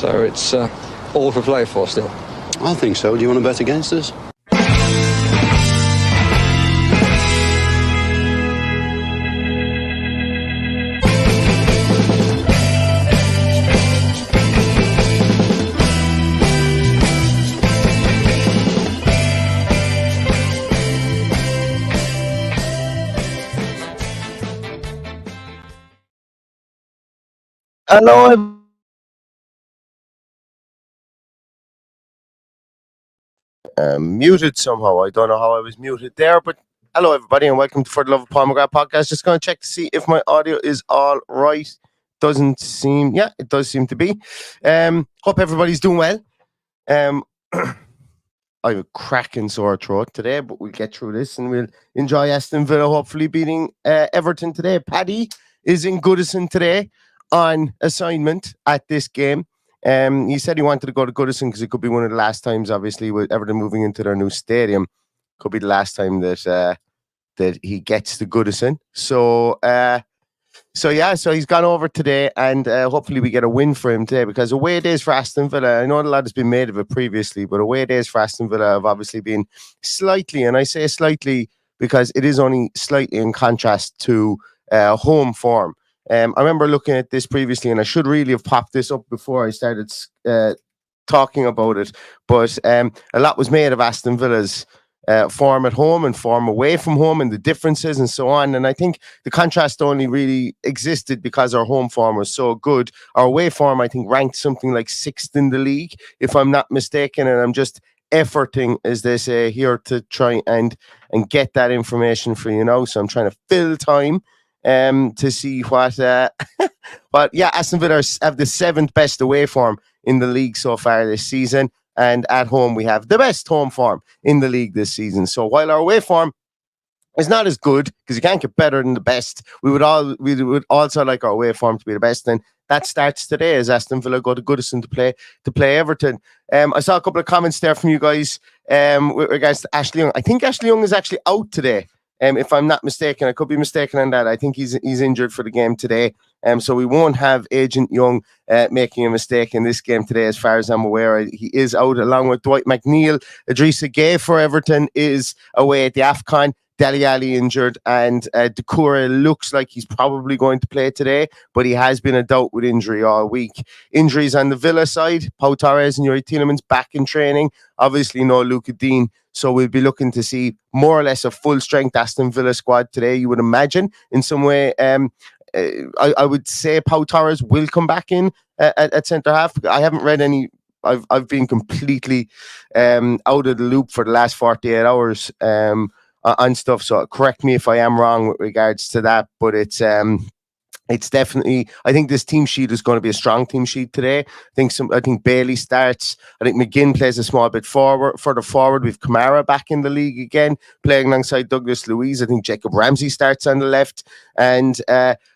So it's all for play for still. I think so. Do you want to bet against us? Hello. Muted somehow. I don't know how I was muted there, but hello everybody and welcome to For the Love of Paul McGrath podcast. Just going to check to see if my audio is all right. Doesn't seem, yeah, it does seem to be. Hope everybody's doing well. I have a cracking sore throat today, but we'll get through this and we'll enjoy Aston Villa hopefully beating Everton today. Paddy is in Goodison today on assignment at this game. He said he wanted to go to Goodison because it could be one of the last times, obviously, with Everton moving into their new stadium. Could be the last time that that he gets to Goodison. So he's gone over today, and hopefully we get a win for him today, because away days for Aston Villa, I know a lot has been made of it previously, but away days for Aston Villa have obviously been slightly, and I say slightly because it is only slightly in contrast to home form. I remember looking at this previously, and I should really have popped this up before I started talking about it. But a lot was made of Aston Villa's form at home and form away from home and the differences and so on. And I think the contrast only really existed because our home form was so good. Our away form, I think, ranked something like 6th in the league, if I'm not mistaken. And I'm just efforting, as they say, here to try and get that information for you now. So I'm trying to fill time to see what Aston Villa have the 7th best away form in the league so far this season, and at home we have the best home form in the league this season. So while our away form is not as good, because you can't get better than the best, we would also like our away form to be the best, and that starts today as Aston Villa go to Goodison to play Everton. I saw a couple of comments there from you guys with regards to Ashley Young. I think Ashley Young is actually out today. If I'm not mistaken, I could be mistaken on that. I think he's injured for the game today. So we won't have Agent Young making a mistake in this game today, as far as I'm aware. He is out along with Dwight McNeil. Idrissa Gueye for Everton is away at the AFCON. Dele Alli injured, and Doucouré looks like he's probably going to play today, but he has been a doubt with injury all week. Injuries on the Villa side: Pau Torres and Yuri Tielemans back in training. Obviously no Luca Dean, so we'll be looking to see more or less a full strength Aston Villa squad today, you would imagine, in some way. I would say Pau Torres will come back in at centre half. I haven't read any. I've been completely out of the loop for the last 48 hours on stuff, so correct me if I am wrong with regards to that, but it's definitely, I think this team sheet is going to be a strong team sheet today. I think Bailey starts. I think McGinn plays a small bit further forward. We've Kamara back in the league again, playing alongside Douglas Luiz. I think Jacob Ramsey starts on the left, and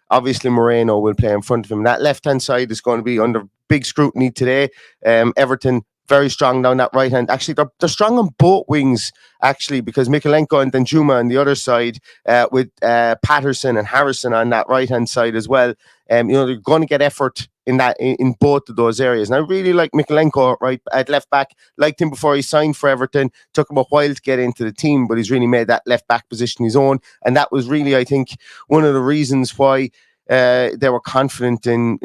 obviously Moreno will play in front of him. That left-hand side is going to be under big scrutiny today. Everton very strong down that right hand. Actually, they're strong on both wings, actually, because Mikalenko and Danjuma on the other side, with Patterson and Harrison on that right hand side as well. They're going to get effort in both of those areas. And I really like Mikalenko right at left back. Liked him before he signed for Everton. Took him a while to get into the team, but he's really made that left back position his own. And that was really, I think, one of the reasons why they were confident in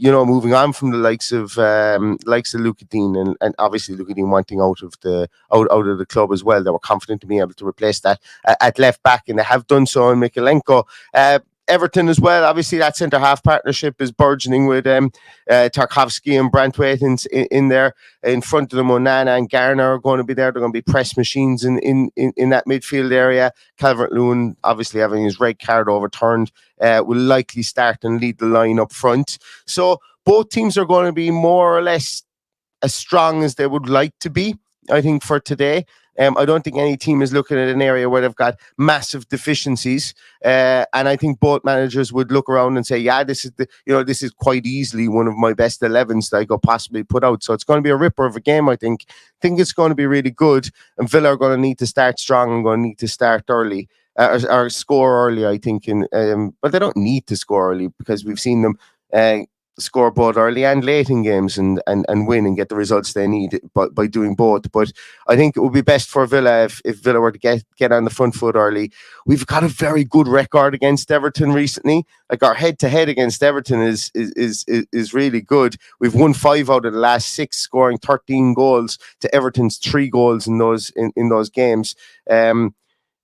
moving on from the likes of Luca Dean and obviously Luca Dean wanting out of the club as well. They were confident to be able to replace that at left back, and they have done so in Mikalenko. Everton as well, obviously that centre half partnership is burgeoning with Tarkowski and Branthwaite in there. In front of them, Onana and Garner are going to be there. They're going to be press machines in that midfield area. Calvert-Lewin, obviously having his red card overturned, will likely start and lead the line up front. So both teams are going to be more or less as strong as they would like to be, I think, for today. I don't think any team is looking at an area where they've got massive deficiencies, and I think both managers would look around and say, "Yeah, this is quite easily one of my best 11s that I could possibly put out." So it's going to be a ripper of a game. I think it's going to be really good, and Villa are going to need to start strong and going to need to start early or score early. I think, but they don't need to score early because we've seen them score both early and late in games and win and get the results they need by doing both. But I think it would be best for Villa if Villa were to get on the front foot early. We've got a very good record against Everton recently. Like, our head-to-head against Everton is really good. We've won 5 out of the last 6, scoring 13 goals to Everton's 3 goals in those games.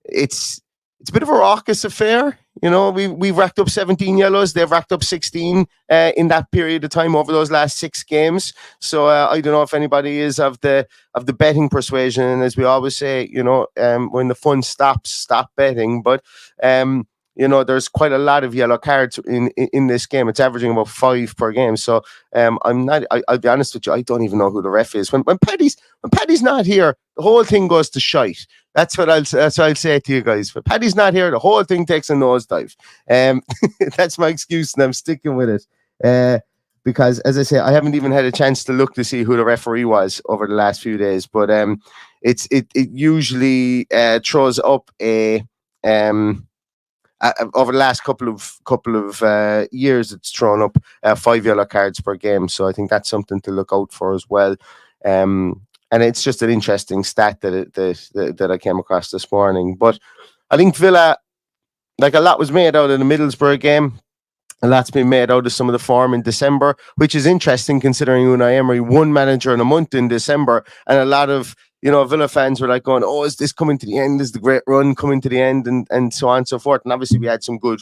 It's a bit of a raucous affair. You know, we've racked up 17 yellows. They've racked up 16 in that period of time over those last 6 games. So I don't know if anybody is of the betting persuasion. And as we always say, you know, when the fun stops, stop betting. But you know, there's quite a lot of yellow cards in this game. It's averaging about 5 per game. So I'll be honest with you, I don't even know who the ref is. When Paddy's not here, the whole thing goes to shite. That's what I'll say to you guys. But Paddy's not here, the whole thing takes a nosedive. That's my excuse, and I'm sticking with it. Because, as I say, I haven't even had a chance to look to see who the referee was over the last few days. But it usually throws up a over the last couple of years, it's thrown up 5 yellow cards per game. So I think that's something to look out for as well. And it's just an interesting stat that I came across this morning. But I think Villa, like, a lot was made out of the Middlesbrough game. A lot's been made out of some of the form in December, which is interesting considering Unai Emery won manager in a month in December. And a lot of, you know, Villa fans were like going, oh, is this coming to the end? Is the great run coming to the end? And so on and so forth. And obviously we had some good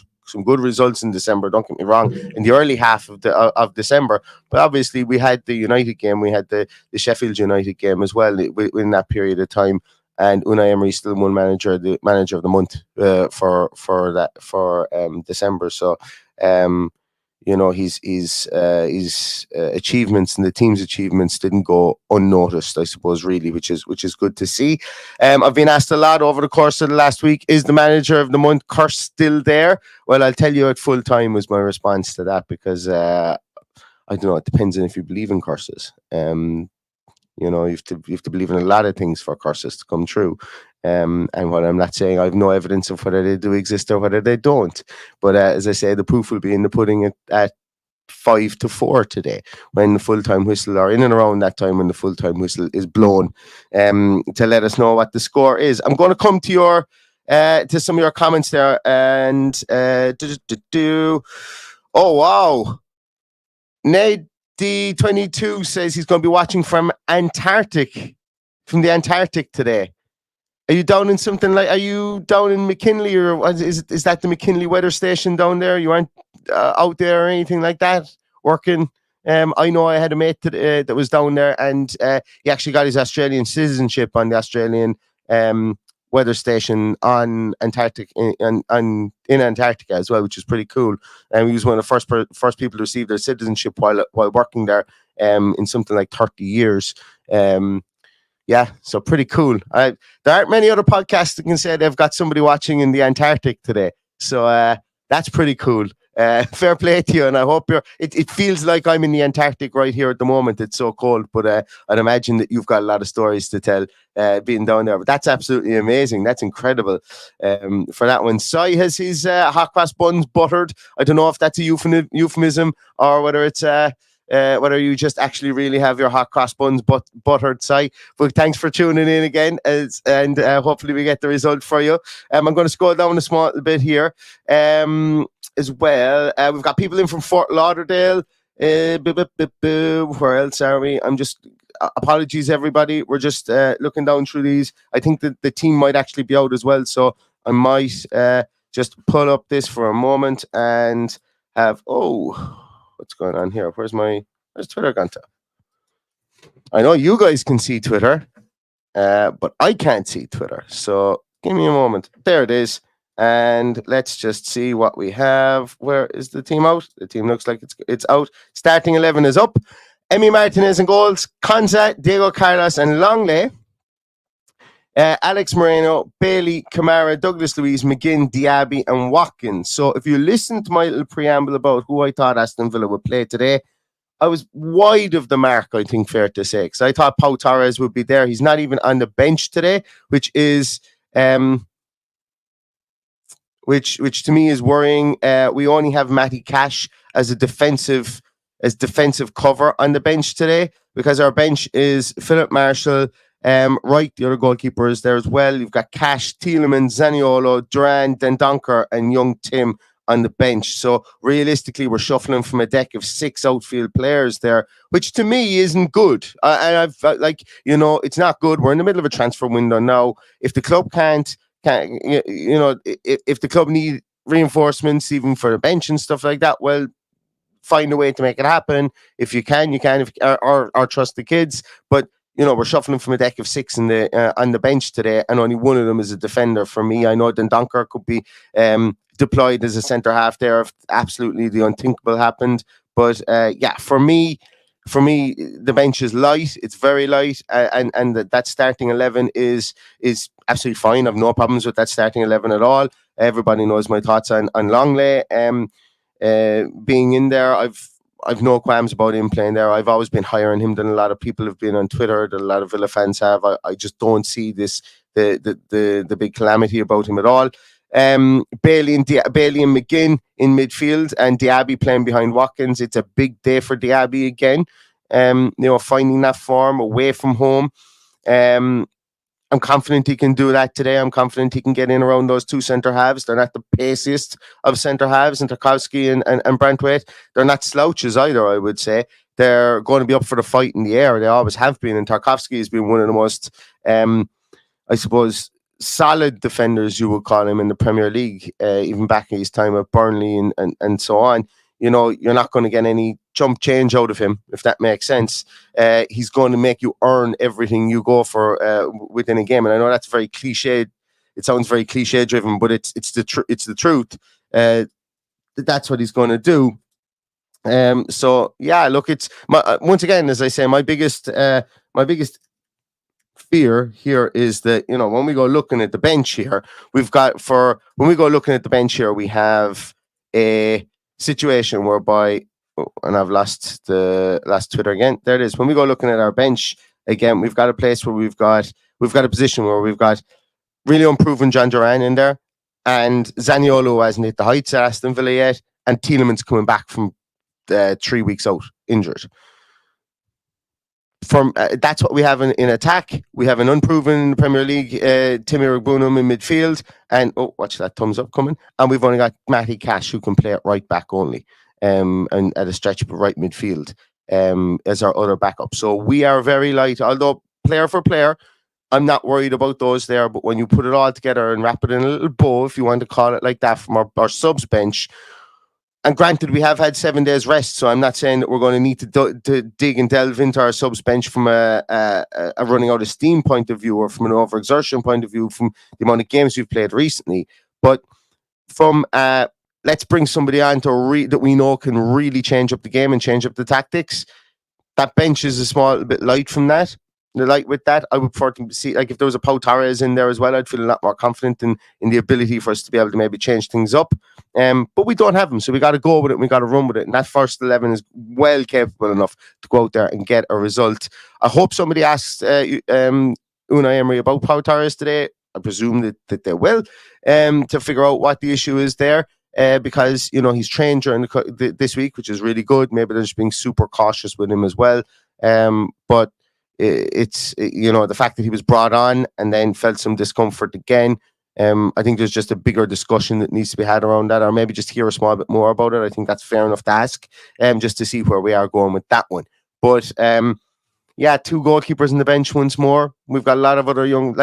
results in December, don't get me wrong, in the early half of December. But obviously we had the United game, we had the Sheffield United game as well in that period of time. And Unai Emery still won manager of the month for December. So you know, his achievements and the team's achievements didn't go unnoticed, I suppose, really, which is good to see. I've been asked a lot over the course of the last week, is the manager of the month curse still there? Well, I'll tell you, at full time was my response to that, because I don't know, it depends on if you believe in curses. You know, you have to believe in a lot of things for curses to come true. And what I'm not saying, I have no evidence of whether they do exist or whether they don't. But as I say, the proof will be in the pudding at 5-4 today, when the full-time whistle, or in and around that time when the full-time whistle is blown, to let us know what the score is. I'm going to come to your to some of your comments there, and oh wow, Nate D22 says he's going to be watching from the Antarctic today. Are you down in something like? Are you down in McKinley, or is that the McKinley weather station down there? You aren't out there or anything like that working? I know I had a mate that was down there, and he actually got his Australian citizenship on the Australian weather station on Antarctic in Antarctica as well, which is pretty cool. And he was one of the first people to receive their citizenship while working there in something like 30 years. Yeah, so pretty cool. There aren't many other podcasts that can say they've got somebody watching in the Antarctic today. So that's pretty cool. Fair play to you, and I hope it feels like I'm in the Antarctic right here at the moment. It's so cold, but I'd imagine that you've got a lot of stories to tell being down there. But that's absolutely amazing. That's incredible for that one. Sai has his hot cross buns buttered. I don't know if that's a euphemism or whether it's whether you just actually really have your hot cross buns buttered, Si. But thanks for tuning in again, and hopefully we get the result for you. I'm going to scroll down a small bit here as well. We've got people in from Fort Lauderdale. Where else are we? I'm just... apologies, everybody. We're just looking down through these. I think that the team might actually be out as well, so I might just pull up this for a moment and have... Oh... What's going on here? Where's Twitter gone to? I know you guys can see Twitter, but I can't see Twitter. So give me a moment. There it is. And let's just see what we have. Where is the team out? The team looks like it's out. Starting 11 is up. Emi Martinez in goals. Konza, Diego Carlos and Longley. Alex Moreno, Bailey, Kamara, Douglas Luiz, McGinn, Diaby and Watkins. So if you listen to my little preamble about who I thought Aston Villa would play today, I was wide of the mark, I think, fair to say, because I thought Pau Torres would be there. He's not even on the bench today, which is which to me is worrying. We only have Matty Cash as a defensive defensive cover on the bench today, because our bench is Philip Marshall, Wright, the other goalkeeper, is there as well. You've got Cash, Thielemann, Zaniolo, Duran, Dendonker, and Young Tim on the bench. So realistically, we're shuffling from a deck of 6 outfield players there, which to me isn't good. And I've it's not good. We're in the middle of a transfer window now. If the club can't if the club need reinforcements even for the bench and stuff like that, well, find a way to make it happen. If you can, you can. Or trust the kids. But we're shuffling from a deck of 6 on the bench today, and only one of them is a defender for me. I know Dendonker could be deployed as a centre half there if absolutely the unthinkable happened. But for me, the bench is light. It's very light, and that starting 11 is absolutely fine. I've no problems with that starting 11 at all. Everybody knows my thoughts on Longley being in there. I've no qualms about him playing there. I've always been higher on him than a lot of people have been on Twitter, that a lot of Villa fans have. I just don't see the big calamity about him at all. Bailey and McGinn in midfield, and Diaby playing behind Watkins. It's a big day for Diaby again. Finding that form away from home. I'm confident he can do that today. I'm confident he can get in around those 2 centre halves. They're not the paciest of centre halves, and Tarkowski and Brantwaite. They're not slouches either, I would say. They're going to be up for the fight in the air. They always have been. And Tarkowski has been one of the most, I suppose, solid defenders, you would call him, in the Premier League, even back in his time at Burnley and so on. You're not going to get any chump change out of him, if that makes sense. He's going to make you earn everything you go for within a game. And I know that's very cliche. It sounds very cliche driven, but it's the truth. That's what he's going to do. So yeah, look, it's once again, as I say, my biggest fear here is that when we go looking at the bench here, we have a situation whereby, and I've lost the last Twitter again. There it is. When we go looking at our bench again, we've got a place where we've got a position where we've got really unproven John Duran in there, and Zaniolo hasn't hit the heights at Aston Villa yet, and Tielemans coming back from 3 weeks out injured. That's what we have in attack. We have an unproven Premier League Timmy Ragbunum in midfield, and watch that thumbs up coming. And we've only got Matty Cash, who can play at right back only, and at a stretch of right midfield as our other backup. So we are very light. Although player for player, I'm not worried about those there. But when you put it all together and wrap it in a little bow, if you want to call it like that, from our subs bench. And granted, we have had 7 days rest, so I'm not saying that we're going to need to dig and delve into our subs bench from a running out of steam point of view, or from an overexertion point of view, from the amount of games we've played recently. But from let's bring somebody on that we know can really change up the game and change up the tactics. That bench is a small bit light from that. Light with that, I would prefer to see, like, if there was a Pau Torres in there as well, I'd feel a lot more confident in the ability for us to be able to maybe change things up. But we don't have them, so we got to go with it and we got to run with it. And that first 11 is well capable enough to go out there and get a result. I hope somebody asked Unai Emery about Pau Torres today. I presume that they will, to figure out what the issue is there. Because he's trained during this week, which is really good. Maybe they're just being super cautious with him as well. But it's the fact that he was brought on and then felt some discomfort again. I think there's just a bigger discussion that needs to be had around that, or maybe just hear a small bit more about it. I think that's fair enough to ask, just to see where we are going with that one. But 2 goalkeepers on the bench once more. We've got a lot of other young,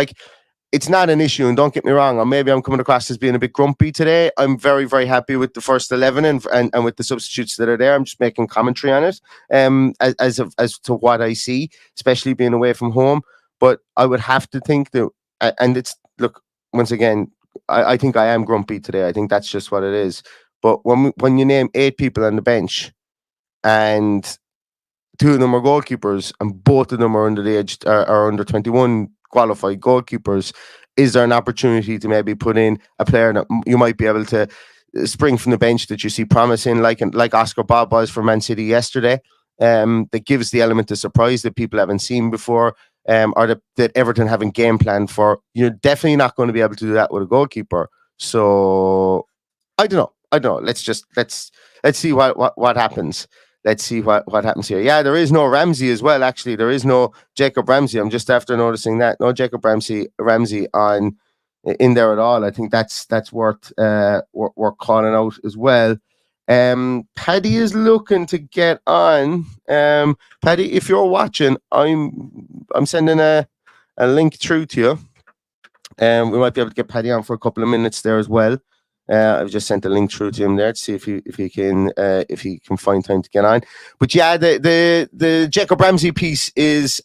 it's not an issue, and don't get me wrong, or maybe I'm coming across as being a bit grumpy today. I'm very, very happy with the first 11 and with the substitutes that are there. I'm just making commentary on it as to what I see, especially being away from home. But I would have to think that, and it's, look, once again, I think I am grumpy today. I think that's just what it is. But when you name 8 people on the bench and 2 of them are goalkeepers and both of them are under the age, are under 21 qualified goalkeepers, is there an opportunity to maybe put in a player that you might be able to spring from the bench that you see promising, like Oscar Bob was for Man City yesterday, that gives the element of surprise that people haven't seen before, or that Everton haven't game planned for? You're definitely not going to be able to do that with a goalkeeper. So I don't know. Let's see what happens. let's see what happens here. Yeah, there is no Ramsey as well. Actually, there is no Jacob Ramsey. I'm just after noticing that no Jacob Ramsey on in there at all. I think that's worth calling out as well. Paddy is looking to get on. Paddy, if you're watching, I'm sending a link through to you. We might be able to get Paddy on for a couple of minutes there as well. I've just sent a link through to him there to see if he can find time to get on. But yeah, the Jacob Ramsey piece is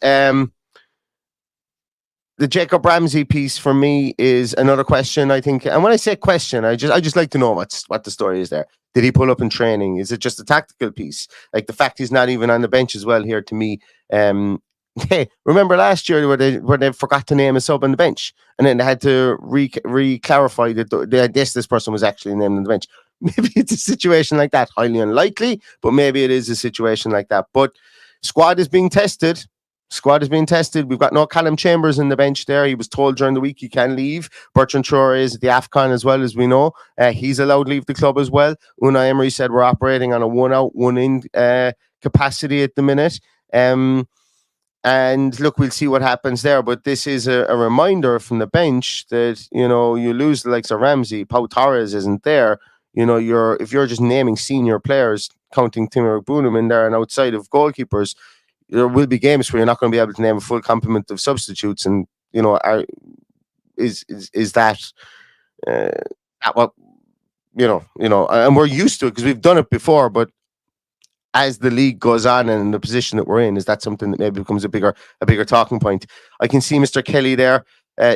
the Jacob Ramsey piece for me is another question, I think. And when I say question, I just like to know what the story is there. Did he pull up in training? Is it just a tactical piece? Like the fact he's not even on the bench as well here to me. Hey, remember last year where they forgot to name a sub on the bench, and then they had to re-clarify that this person was actually named on the bench. Maybe it's a situation like that, highly unlikely, but maybe it is a situation like that. But squad is being tested. We've got no Callum Chambers in the bench there. He was told during the week he can leave. Bertrand Traore is at the AFCON as well, as we know. He's allowed to leave the club as well. Unai Emery said we're operating on a one-out, one-in capacity at the minute. And look, we'll see what happens there. But this is a reminder from the bench that, you lose the likes of Ramsey. Pau Torres isn't there. If you're just naming senior players, counting Timur Bunum in there and outside of goalkeepers, there will be games where you're not going to be able to name a full complement of substitutes. And, is that what, and we're used to it because we've done it before, but as the league goes on and in the position that we're in, is that something that maybe becomes a bigger talking point? I can see Mr. Kelly there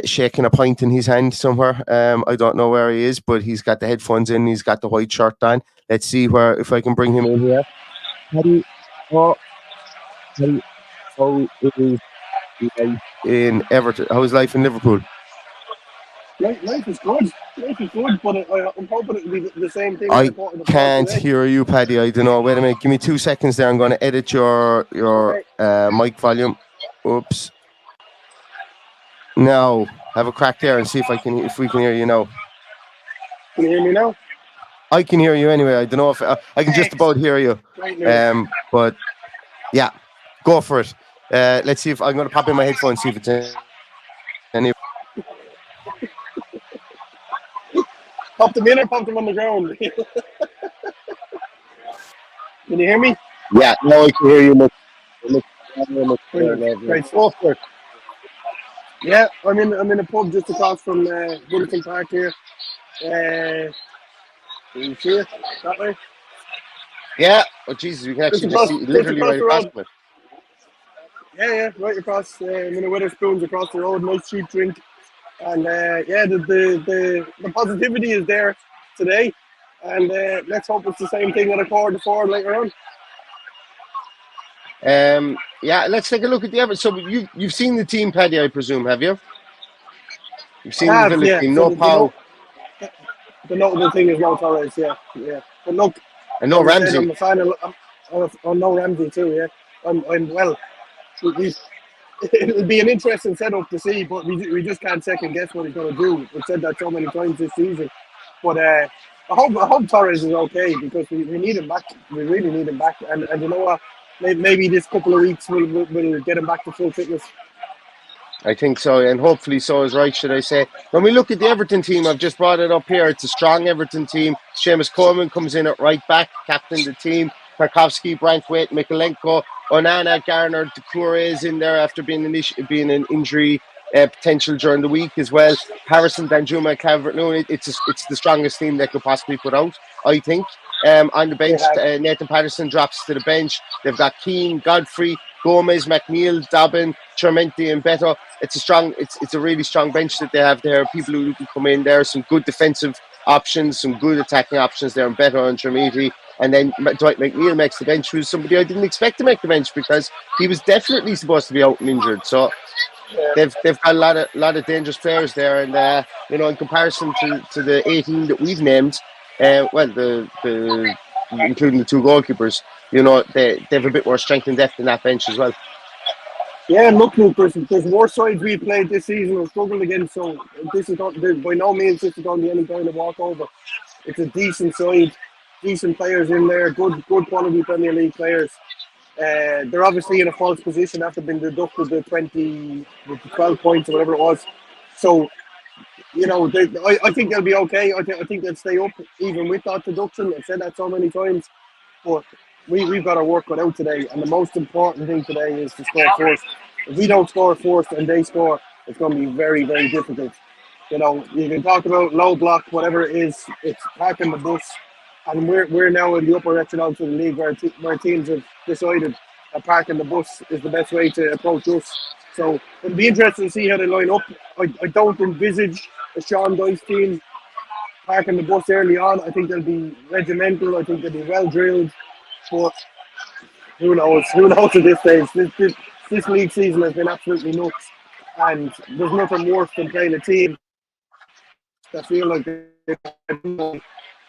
shaking a pint in his hand somewhere. I don't know where he is, but he's got the headphones in. He's got the white shirt on. Let's see if I can bring him in here. How is life in Everton? How is life in Liverpool? Life is good. But I'm hoping it'll be the same thing. I can't hear you, Paddy. I don't know. Wait a minute. Give me 2 seconds there. I'm going to edit your mic volume. Oops. Now, have a crack there and see if we can hear you now. Can you hear me now? I can hear you anyway. I don't know if I can just about hear you. But yeah, go for it. Let's see if I'm going to pop in my headphones, see if it's any. Pop them in or pop them on the ground? Can you hear me? Yeah, now I can hear you. Right, go for it. Yeah, I'm in a pub just across from Bulletin Park here. Can you see it that way? Yeah. Oh Jesus, we can actually just see literally right across from it. Yeah, right across. I'm in a Wetherspoons across the road. Nice cheap drink. And the positivity is there today, and let's hope it's the same thing at a 4-4 later on. Yeah, let's take a look at the Everton. So you've seen the team, Paddy, I presume, have you? You've seen the Villa team. No Pau. The notable thing is no Torres. Yeah. But look, and no Ramsey. I'm a fan of no Ramsey too. Yeah, I'm well. It'll be an interesting setup to see, but we just can't second guess what he's going to do. We've said that so many times this season. But I hope Torres is okay because we need him back. We really need him back. And you know what? Maybe this couple of weeks we'll get him back to full fitness. I think so, and hopefully so is right, should I say. When we look at the Everton team, I've just brought it up here. It's a strong Everton team. Seamus Coleman comes in at right back, captain the team. Tarkowski, Branthwaite, Mikolenko, Onana, Garner, Doucouré is in there after being an injury potential during the week as well. Harrison, Danjuma, Calvert-Lewin. It's the strongest team they could possibly put out, I think. On the bench, Nathan Patterson drops to the bench. They've got Keane, Godfrey, Gomez, McNeil, Dobbin, Chermenti, and Beto. It's a really strong bench that they have there. People who can come in there, some good defensive options, some good attacking options there, and Beto and Chermenti. And then Dwight McNeil makes the bench, who's somebody I didn't expect to make the bench because he was definitely supposed to be out and injured. So they've got a lot of dangerous players there, and in comparison to the 18 that we've named, the including the two goalkeepers, they have a bit more strength and depth in that bench as well. Yeah, look, there's more sides we played this season and struggled against. So this is not by no means this is going to be any kind of walkover. It's a decent side. decent players in there, good quality Premier League players. They're obviously in a false position after being deducted the 12 points or whatever it was. So, I think they'll be okay. I think they'll stay up even with that deduction. I've said that so many times. But we've got our work cut out today. And the most important thing today is to score first. If we don't score first and they score, it's going to be very, very difficult. You can talk about low block, whatever it is, it's parking the bus. And we're now in the upper echelons of the league where teams have decided that parking the bus is the best way to approach us. So it'll be interesting to see how they line up. I don't envisage a Sean Dyche team parking the bus early on. I think they'll be regimental. I think they'll be well drilled. But who knows? Who knows at this stage? This league season has been absolutely nuts. And there's nothing worse than playing a team that feel like they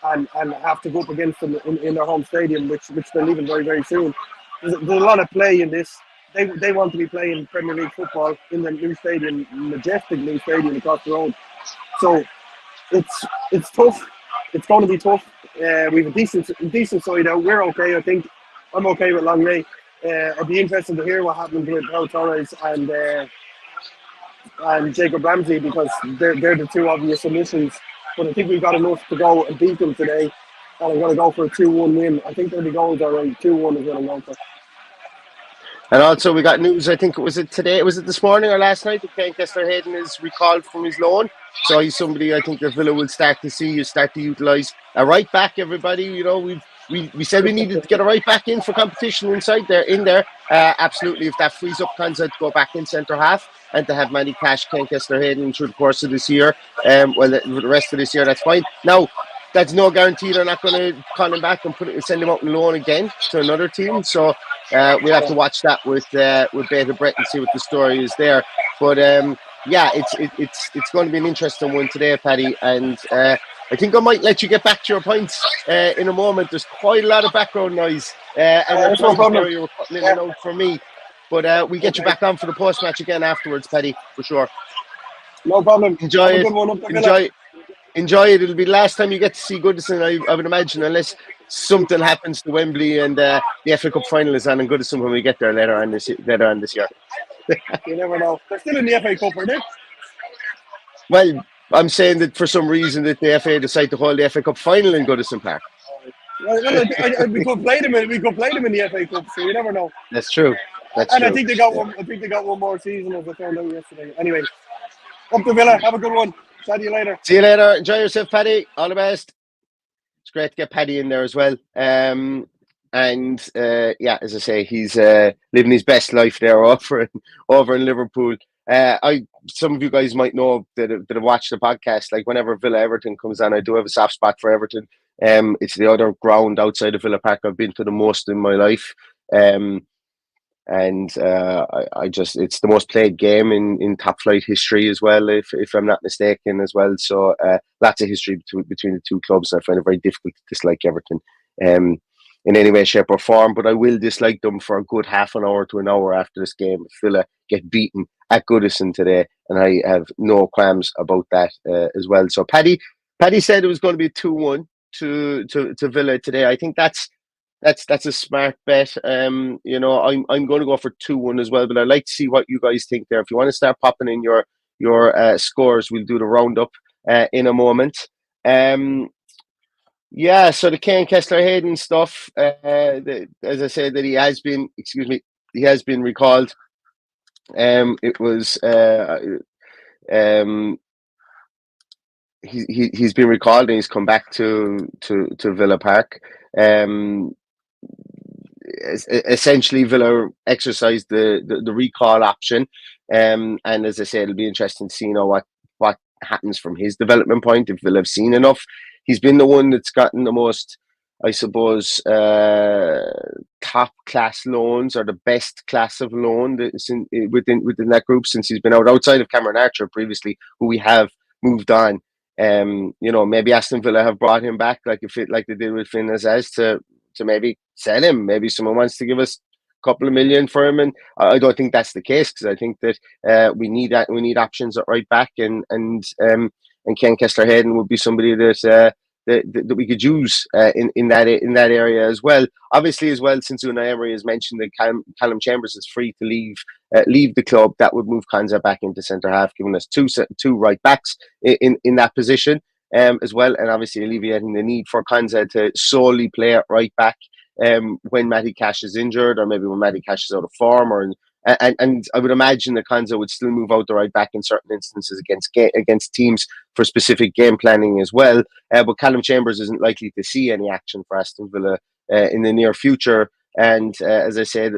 and have to go up against them in their home stadium, which they're leaving very, very soon. There's a lot of play in this. They want to be playing Premier League football in the new stadium, majestic new stadium across the road. So it's tough. It's going to be tough. We have a decent side out. We're okay, I think. I'm okay with Longley. I'd be interested to hear what happens with Pau Torres and Jacob Ramsey, because they're the two obvious omissions. But I think we've got enough to go and beat them today. And I'm going to go for a 2-1 win. I think there'll be goals already. 2-1 is what I'm going for. And also, we got news, I think, was it this morning or last night, that Ken Kessler-Hayden is recalled from his loan. So he's somebody I think that Villa will start to utilise. A right back, everybody. We said we needed to get a right back in for competition in there. Absolutely, if that frees up Konza to go back in centre half and to have Manny Cash, Ken Kessler-Hayden through the course of this year, the rest of this year, that's fine. Now, that's no guarantee they're not going to call him back and send him out on loan again to another team. So we'll have to watch that with bated breath and see what the story is there. But it's going to be an interesting one today, Paddy. And I think I might let you get back to your points in a moment. There's quite a lot of background noise, and I'm sorry you were cutting in and out for me. But we'll get you back on for the post match again afterwards, Paddy, for sure. No problem. Enjoy it. Enjoy it. It'll be the last time you get to see Goodison, I would imagine, unless something happens to Wembley and the FA Cup final is on in Goodison when we get there later on this year. You never know. They're still in the FA Cup, aren't they? Well, I'm saying that for some reason that the FA decide to hold the FA Cup final in Goodison Park. Well, we could play them in the FA Cup, so you never know. That's true. I think they got one. I think they got one more season, as I found out yesterday. Anyway, up to Villa. Have a good one. Chat to you later. See you later. Enjoy yourself, Paddy. All the best. It's great to get Paddy in there as well. And as I say, he's living his best life there over in Liverpool. Some of you guys might know that have watched the podcast. Like whenever Villa Everton comes on, I do have a soft spot for Everton. It's the other ground outside of Villa Park I've been to the most in my life. It's the most played game in top flight history as well, if I'm not mistaken as well. So lots of history between the two clubs. I find it very difficult to dislike Everton in any way, shape or form, but I will dislike them for a good half an hour to an hour after this game if Villa get beaten at Goodison today, and I have no qualms about that as well. So Paddy said it was going to be 2-1 to Villa today. I think that's a smart bet. I'm going to go for 2-1 as well, but I'd like to see what you guys think there. If you want to start popping in your scores, we'll do the roundup in a moment. So the Ken Kessler-Hayden stuff, as I said, that he has been recalled. He's been recalled and he's come back to Villa Park. Essentially, Villa exercised the recall option, and as I said, it'll be interesting to see what happens from his development point. If Villa have seen enough, he's been the one that's gotten the most, I suppose, top class loans, or the best class of loan within that group since he's been outside of Cameron Archer previously, who we have moved on. Maybe Aston Villa have brought him back like they did with Finn Azaz to maybe sell him. Maybe someone wants to give us a couple of million for him, and I don't think that's the case, because I think that we need options at right back, and Ken Kessler-Hayden would be somebody that that we could use in that area as well. Obviously, as well, since Unai Emery has mentioned that Callum Chambers is free to leave the club, that would move Konsa back into centre half, giving us two right backs in that position as well, and obviously alleviating the need for Konsa to solely play at right back when Matty Cash is injured, or maybe when Matty Cash is out of form, and I would imagine that Konsa would still move out the right back in certain instances against teams for specific game planning as well. But Callum Chambers isn't likely to see any action for Aston Villa in the near future. And as I said,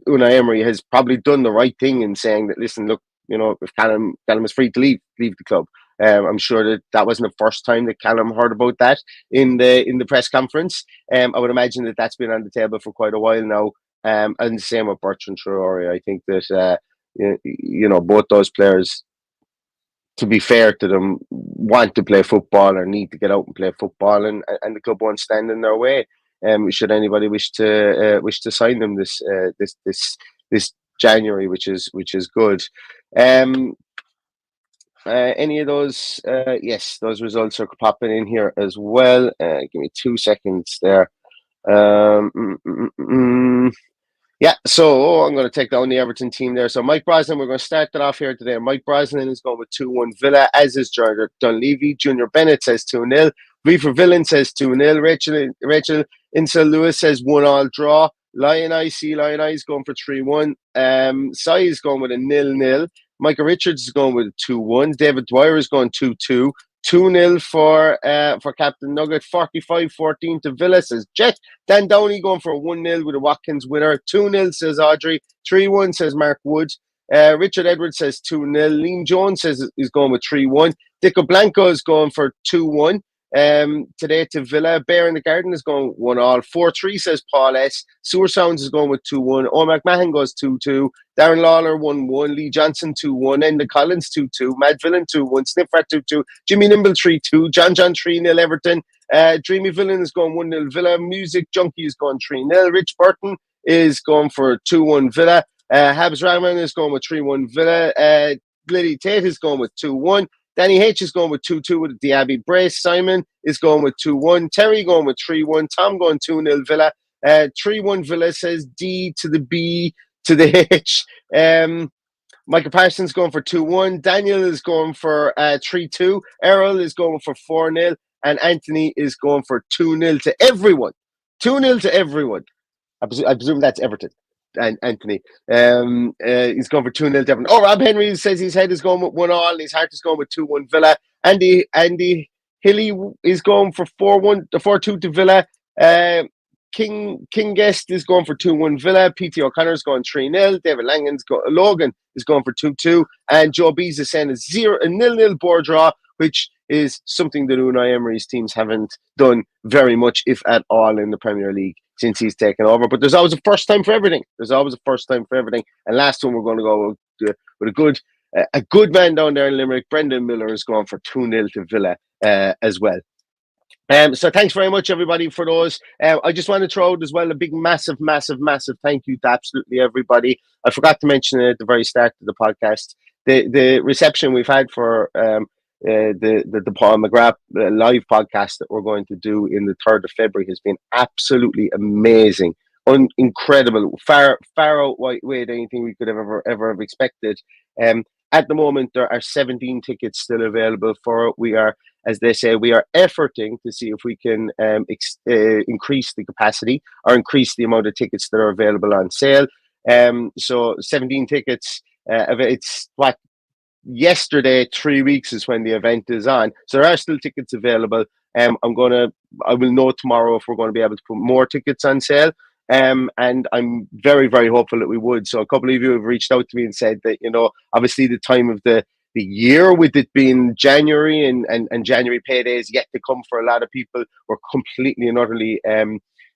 Unai Emery has probably done the right thing in saying that, listen, look, if Callum is free to leave the club. I'm sure that wasn't the first time that Callum heard about that in the press conference. I would imagine that that's been on the table for quite a while now. And the same with Bertrand Traore. I think that both those players, to be fair to them, want to play football or need to get out and play football, and the club won't stand in their way. Should anybody wish to sign them this January, which is good. Any of those? Yes, those results are popping in here as well. Give me 2 seconds there. Yeah, so I'm going to take down the Everton team there. So Mike Brosnan, we're going to start that off here today. Mike Brosnan is going with 2-1 Villa, as is Jordan Dunleavy. Junior Bennett says 2-0. V for Villain says 2-0. Rachel Insel Lewis says 1-1 draw. Lion Eye is going for 3-1. Sai is going with a 0-0. Michael Richards is going with a 2-1. David Dwyer is going 2-2. 2-0 for Captain Nugget. 45-14 to Villa, says Jet. Dan Downey going for a 1-0 with a Watkins winner. 2-0 says Audrey. 3-1 says Mark Wood. Richard Edwards says 2-0. Liam Jones says is going with 3-1. Dico Blanco is going for 2-1. Today to Villa. Bear in the Garden is going 1-1. 4-3 says Paul S. Sewer Sounds is going with 2-1. Omac Mahan goes 2-2. Darren Lawler 1-1. Lee Johnson 2-1. Enda Collins 2-2. Matt Villain 2-1. Snifrat 2-2. Jimmy Nimble 3-2. John 3-0 Everton. Dreamy Villain is going 1-0 Villa. Music Junkie is going 3-0. Rich Burton is going for 2-1 Villa. Habs Rahman is going with 3-1 Villa. Liddy Tate is going with 2-1. Danny H is going with 2-2 with the Abbey Brace. Simon is going with 2-1. Terry going with 3-1. Tom going 2-0 Villa. 3-1 Villa, says D to the B to the H. Michael Parsons going for 2-1. Daniel is going for 3-2. Errol is going for 4-0. And Anthony is going for 2-0 to everyone. 2-0 to everyone. I presume that's Everton. And Anthony. He's going for 2-0 to Everton. Oh, Rob Henry says his head is going with 1-1 and his heart is going with 2-1 Villa. Andy Hilly is going for 4-2 to Villa. King Guest is going for 2-1 Villa. P.T. O'Connor is going 3-0. David Logan is going for 2-2. And Joe Bees is saying a 0-0 board draw, which is something that Unai Emery's teams haven't done very much, if at all, in the Premier League since he's taken over. But there's always a first time for everything. And last one we're going to go with a good man down there in Limerick. Brendan Miller is going for 2-0 to Villa as well. So thanks very much, everybody, for those. I just want to throw out as well a big, massive thank you to absolutely everybody. I forgot to mention it at the very start of the podcast. The reception we've had for the Paul McGrath live podcast that we're going to do in the 3rd of February has been absolutely amazing, incredible, far outweighed anything we could have ever have expected. At the moment, there are 17 tickets still available for it. We are, as they say, we are efforting to see if we can increase the capacity or increase the amount of tickets that are available on sale. So 17 tickets. It's what yesterday, 3 weeks is when the event is on. So there are still tickets available. I will know tomorrow if we're going to be able to put more tickets on sale. And I'm very, very hopeful that we would. So a couple of you have reached out to me and said that, obviously the time of the year, with it being January and January payday is yet to come for a lot of people. We're completely and utterly,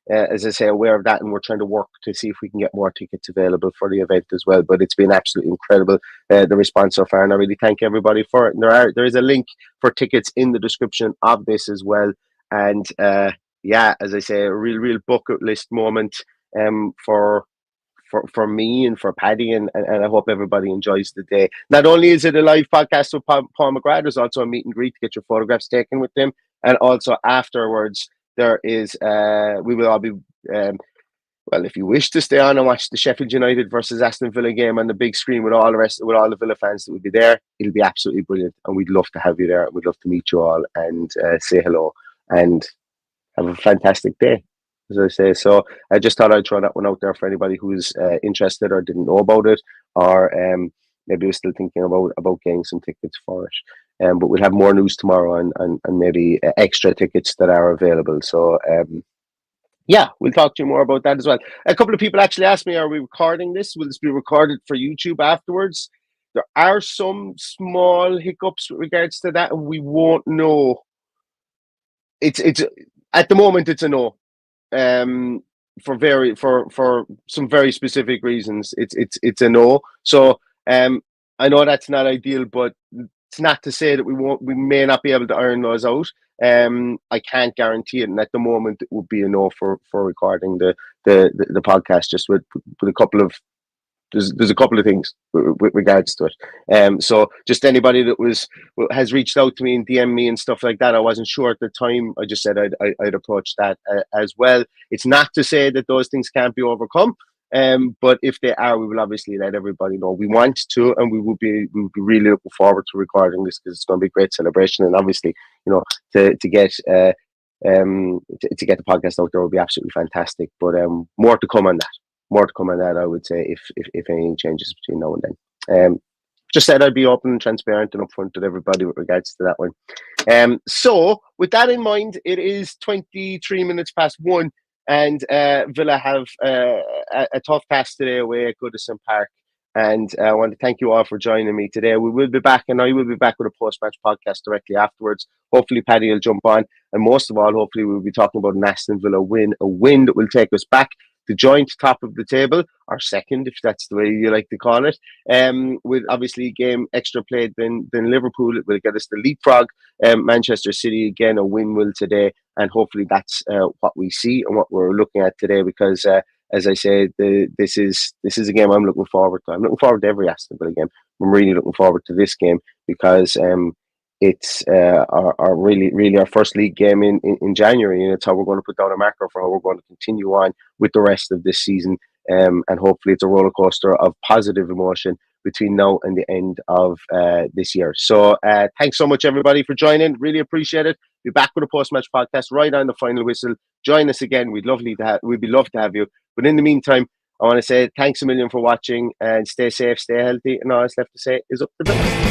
as I say, aware of that, and we're trying to work to see if we can get more tickets available for the event as well. But it's been absolutely incredible, the response so far, and I really thank everybody for it. And there is a link for tickets in the description of this as well. And yeah, as I say, a real bucket list moment for me and for Paddy, and I hope everybody enjoys the day. Not only is it a live podcast with Paul McGrath, there's also a meet and greet to get your photographs taken with him. And also afterwards, there is we will all be well, if you wish to stay on and watch the Sheffield United versus Aston Villa game on the big screen with all the Villa fans that will be there, it'll be absolutely brilliant, and we'd love to have you there. We'd love to meet you all and say hello and have a fantastic day, as I say. So I just thought I'd throw that one out there for anybody who's interested or didn't know about it, or maybe was still thinking about getting some tickets for it. But we'll have more news tomorrow and maybe extra tickets that are available. So yeah, we'll talk to you more about that as well. A couple of people actually asked me, are we recording this? Will this be recorded for YouTube afterwards? There are some small hiccups with regards to that, and we won't know. It's at the moment it's a no. For some very specific reasons, it's a no. So I know that's not ideal, but it's not to say that we may not be able to iron those out. I can't guarantee it, and at the moment it would be a no for recording the podcast, just with a couple of there's a couple of things with regards to it. So just anybody that has reached out to me and DM me and stuff like that, I wasn't sure at the time. I just said I'd approach that as well. It's not to say that those things can't be overcome. But if they are, we will obviously let everybody know. We want to, and we will be really looking forward to recording this, because it's going to be a great celebration. And obviously, to get to get the podcast out there will be absolutely fantastic. But more to come on that. More to come on that, I would say, if anything changes between now and then. Just said I'd be open and transparent and upfront with everybody with regards to that one. So with that in mind, it is 23 minutes past 1. And Villa have a tough task today away at Goodison Park. And I want to thank you all for joining me today. We will be back, and I will be back with a post-match podcast directly afterwards. Hopefully, Paddy will jump on. And most of all, hopefully, we'll be talking about an Aston Villa win, a win that will take us back to joint top of the table, or second, if that's the way you like to call it. With obviously a game extra played than Liverpool, it will get us the leapfrog. Manchester City, again, a win will today. And hopefully that's what we see and what we're looking at today, because as I say, this is a game I'm looking forward to. I'm looking forward to every Aston Villa game. I'm really looking forward to this game, because it's our really our first league game in January, and it's how we're going to put down a marker for how we're going to continue on with the rest of this season. And hopefully it's a roller coaster of positive emotion between now and the end of this year. So thanks so much, everybody, for joining. Really appreciate it. Be back with a post-match podcast right on the final whistle. Join us again. We'd be love to have you. But in the meantime, I want to say thanks a million for watching, and stay safe, stay healthy, and all that's left to say is up to Villa.